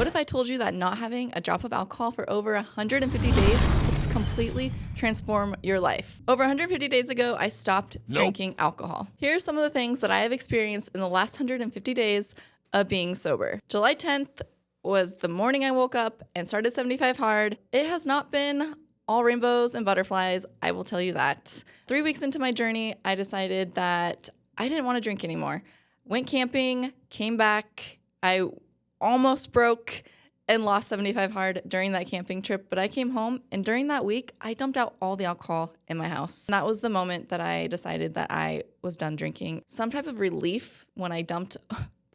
What if I told you that not having a drop of alcohol for over 150 days could completely transform your life? Over 150 days ago, I stopped drinking alcohol. Here are some of the things that I have experienced in the last 150 days of being sober. July 10th was the morning I woke up and started 75 Hard. It has not been all rainbows and butterflies, I will tell you that. 3 weeks into my journey, I decided that I didn't want to drink anymore. Went camping, came back. I almost broke and lost 75 Hard during that camping trip, but I came home, and during that week, I dumped out all the alcohol in my house. And that was the moment that I decided that I was done drinking. Some type of relief when I dumped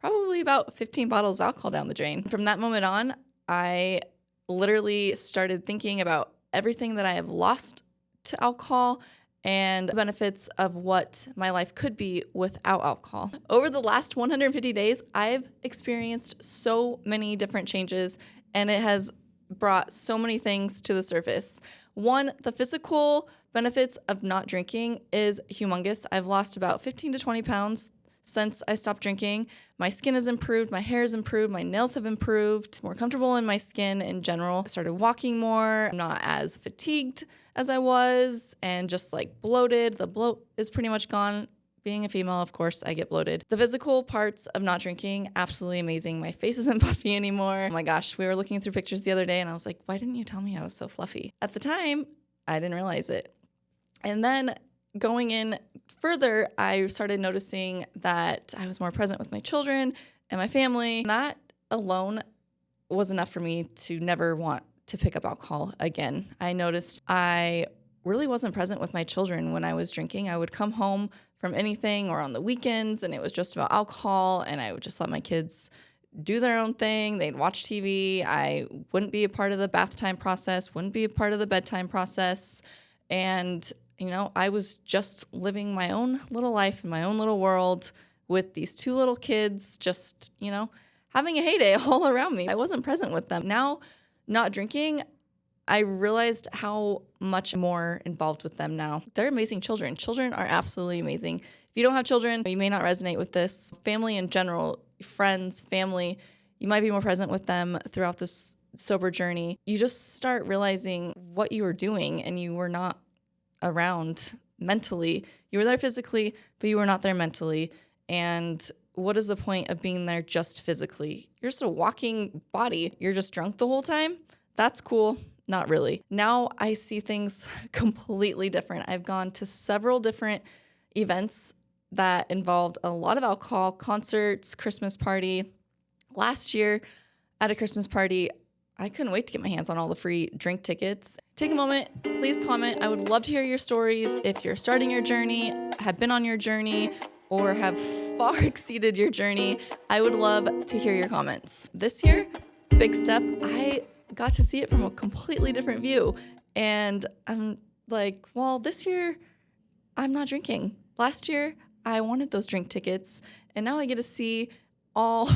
probably about 15 bottles of alcohol down the drain. From that moment on, I literally started thinking about everything that I have lost to alcohol and the benefits of what my life could be without alcohol. Over the last 150 days, I've experienced so many different changes, and it has brought so many things to the surface. One, the physical benefits of not drinking is humongous. I've lost about 15 to 20 pounds since I stopped drinking. My skin has improved, my hair has improved, my nails have improved, more comfortable in my skin in general. I started walking more, I'm not as fatigued as I was, and just like bloated. The bloat is pretty much gone. Being a female, of course, I get bloated. The physical parts of not drinking, absolutely amazing. My face isn't puffy anymore. Oh my gosh, we were looking through pictures the other day and I was like, why didn't you tell me I was so fluffy? At the time, I didn't realize it. And then going in further, I started noticing that I was more present with my children and my family. And that alone was enough for me to never want to pick up alcohol again. I noticed I really wasn't present with my children when I was drinking. I would come home from anything or on the weekends and it was just about alcohol, and I would just let my kids do their own thing. They'd watch TV. I wouldn't be a part of the bath time process, wouldn't be a part of the bedtime process. And I was just living my own little life in my own little world with these two little kids, just, having a heyday all around me. I wasn't present with them. Now, not drinking, I realized how much more involved with them now. They're amazing children. Children are absolutely amazing. If you don't have children, you may not resonate with this. Family in general, friends, family, you might be more present with them throughout this sober journey. You just start realizing what you were doing, and you were not around mentally. You were there physically, but you were not there mentally. And what is the point of being there just physically? You're just a walking body. You're just drunk the whole time. That's cool. Not really. Now I see things completely different. I've gone to several different events that involved a lot of alcohol, concerts, Christmas party. Last year at a Christmas party, I couldn't wait to get my hands on all the free drink tickets. Take a moment, please comment. I would love to hear your stories. If you're starting your journey, have been on your journey, or have far exceeded your journey, I would love to hear your comments. This year, big step, I got to see it from a completely different view. And I'm like, well, this year, I'm not drinking. Last year, I wanted those drink tickets, and now I get to see all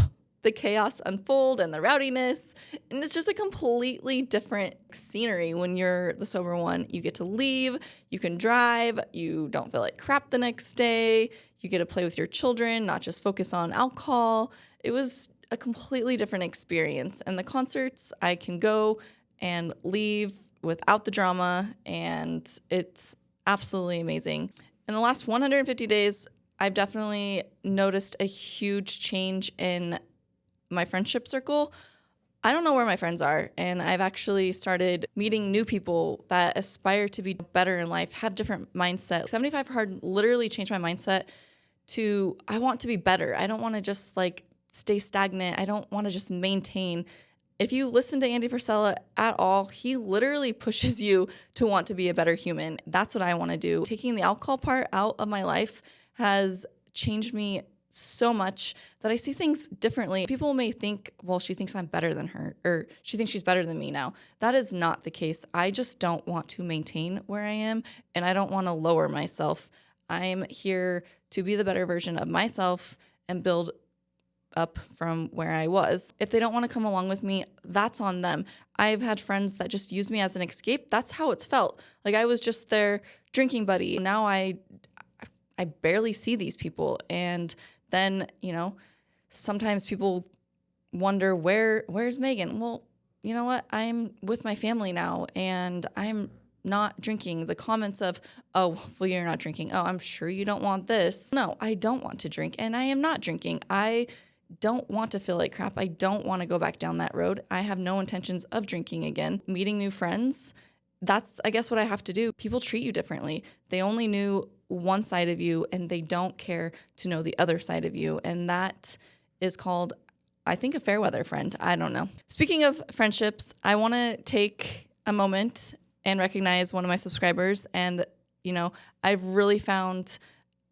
the chaos unfold and the rowdiness. And it's just a completely different scenery when you're the sober one. You get to leave, you can drive, you don't feel like crap the next day, you get to play with your children, not just focus on alcohol. It was a completely different experience. And the concerts, I can go and leave without the drama, and it's absolutely amazing. In the last 150 days, I've definitely noticed a huge change in my friendship circle. I don't know where my friends are, and I've actually started meeting new people that aspire to be better in life, have different mindset. 75 Hard literally changed my mindset to I want to be better. I don't want to just stay stagnant. I don't want to just maintain. If you listen to Andy Frisella at all, he literally pushes you to want to be a better human. That's what I want to do. Taking the alcohol part out of my life has changed me so much that I see things differently. People may think, well, she thinks I'm better than her, or she thinks she's better than me now. That is not the case. I just don't want to maintain where I am, and I don't want to lower myself. I'm here to be the better version of myself and build up from where I was. If they don't want to come along with me, that's on them. I've had friends that just use me as an escape. That's how it's felt. Like I was just their drinking buddy. Now I barely see these people. And then, sometimes people wonder where's Megan? Well, you know what? I'm with my family now and I'm not drinking. The comments of, oh, well, you're not drinking. Oh, I'm sure you don't want this. No, I don't want to drink and I am not drinking. I don't want to feel like crap. I don't want to go back down that road. I have no intentions of drinking again. Meeting new friends, that's, I guess, what I have to do. People treat you differently. They only knew one side of you and they don't care to know the other side of you. And that is called, I think, a fair weather friend. I don't know. Speaking of friendships, I want to take a moment and recognize one of my subscribers. And, I've really found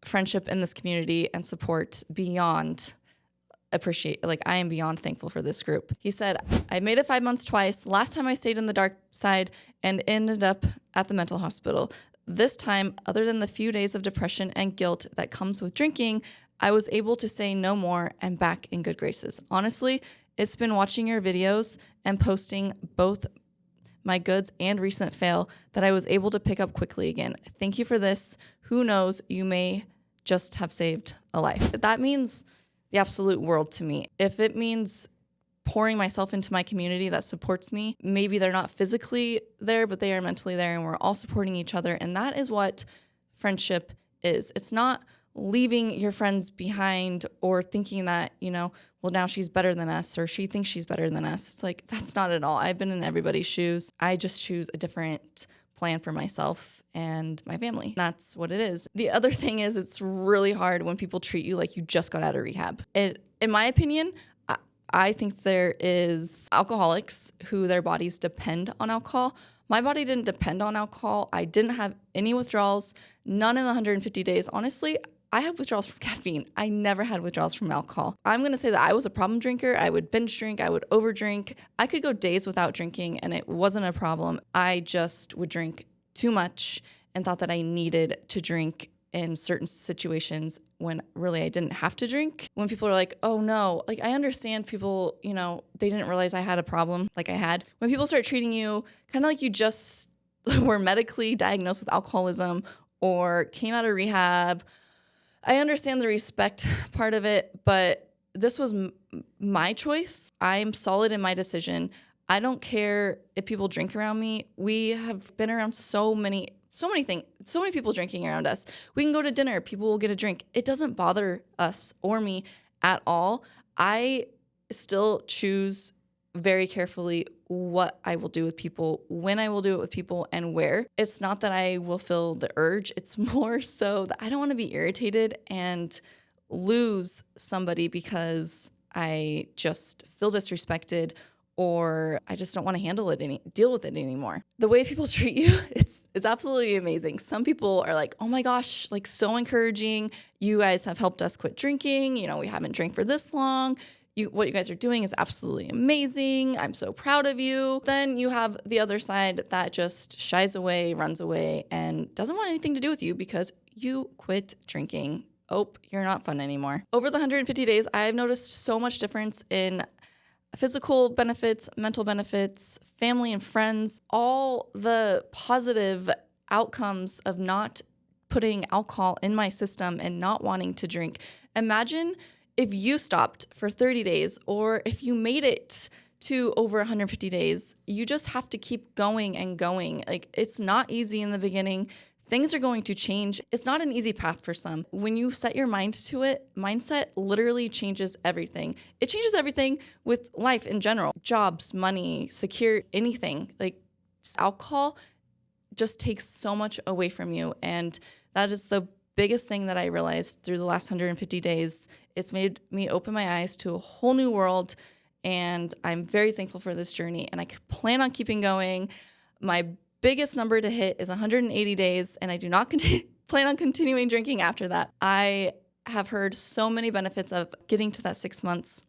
friendship in this community and support beyond I am beyond thankful for this group. He said, I made it 5 months twice. Last time I stayed in the dark side and ended up at the mental hospital. This time, other than the few days of depression and guilt that comes with drinking, I was able to say no more and back in good graces. Honestly, it's been watching your videos and posting both my goods and recent fail that I was able to pick up quickly again. Thank you for this. Who knows, you may just have saved a life. That means the absolute world to me. If it means pouring myself into my community that supports me, maybe they're not physically there, but they are mentally there and we're all supporting each other. And that is what friendship is. It's not leaving your friends behind or thinking that, well, now she's better than us or she thinks she's better than us. It's like, that's not at all. I've been in everybody's shoes. I just choose a different plan for myself and my family. That's what it is. The other thing is it's really hard when people treat you like you just got out of rehab. In my opinion, I think there is alcoholics who their bodies depend on alcohol. My body didn't depend on alcohol. I didn't have any withdrawals, none in the 150 days. Honestly, I have withdrawals from caffeine. I never had withdrawals from alcohol. I'm going to say that I was a problem drinker. I would binge drink. I would overdrink. I could go days without drinking and it wasn't a problem. I just would drink too much and thought that I needed to drink in certain situations when really I didn't have to drink. When people are like, oh no, I understand people, they didn't realize I had a problem like I had. When people start treating you kind of like you just were medically diagnosed with alcoholism or came out of rehab, I understand the respect part of it, but this was my choice. I'm solid in my decision. I don't care if people drink around me. We have been around so many things, so many people drinking around us. We can go to dinner, people will get a drink. It doesn't bother us or me at all. I still choose very carefully what I will do with people, when I will do it with people, and where. It's not that I will feel the urge. It's more so that I don't want to be irritated and lose somebody because I just feel disrespected or I just don't want to deal with it anymore. The way people treat you, it's absolutely amazing. Some people are like, oh my gosh, so encouraging. You guys have helped us quit drinking. We haven't drank for this long. What you guys are doing is absolutely amazing. I'm so proud of you. Then you have the other side that just shies away, runs away, and doesn't want anything to do with you because you quit drinking. Oh, you're not fun anymore. Over the 150 days, I've noticed so much difference in physical benefits, mental benefits, family and friends, all the positive outcomes of not putting alcohol in my system and not wanting to drink. Imagine if you stopped for 30 days or if you made it to over 150 days. You just have to keep going and going. It's not easy in the beginning. Things are going to change. It's not an easy path for some. When you set your mind to it, mindset literally changes everything. It changes everything with life in general. Jobs, money, secure, anything. Alcohol just takes so much away from you. And that is the biggest thing that I realized through the last 150 days. It's made me open my eyes to a whole new world. And I'm very thankful for this journey. And I plan on keeping going. My biggest number to hit is 180 days, and I do not plan on continuing drinking after that. I have heard so many benefits of getting to that 6 months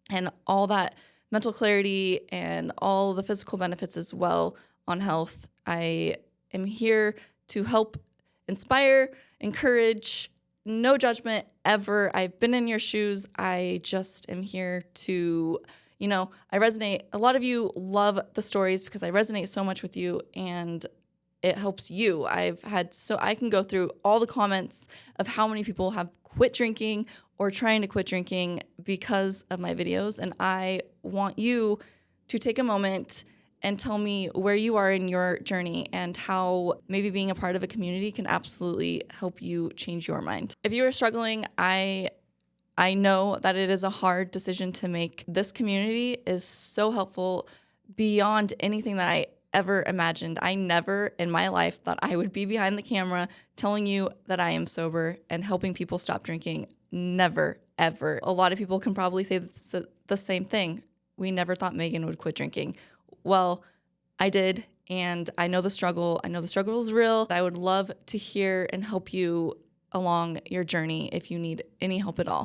and all that mental clarity and all the physical benefits as well on health. I am here to help inspire, encourage, no judgment ever. I've been in your shoes. I just am here to I resonate. A lot of you love the stories because I resonate so much with you and it helps you. I can go through all the comments of how many people have quit drinking or trying to quit drinking because of my videos. And I want you to take a moment and tell me where you are in your journey and how maybe being a part of a community can absolutely help you change your mind. If you are struggling, I know that it is a hard decision to make. This community is so helpful beyond anything that I ever imagined. I never in my life thought I would be behind the camera telling you that I am sober and helping people stop drinking. Never, ever. A lot of people can probably say the same thing. We never thought Megan would quit drinking. Well, I did, and I know the struggle. I know the struggle is real. I would love to hear and help you along your journey if you need any help at all.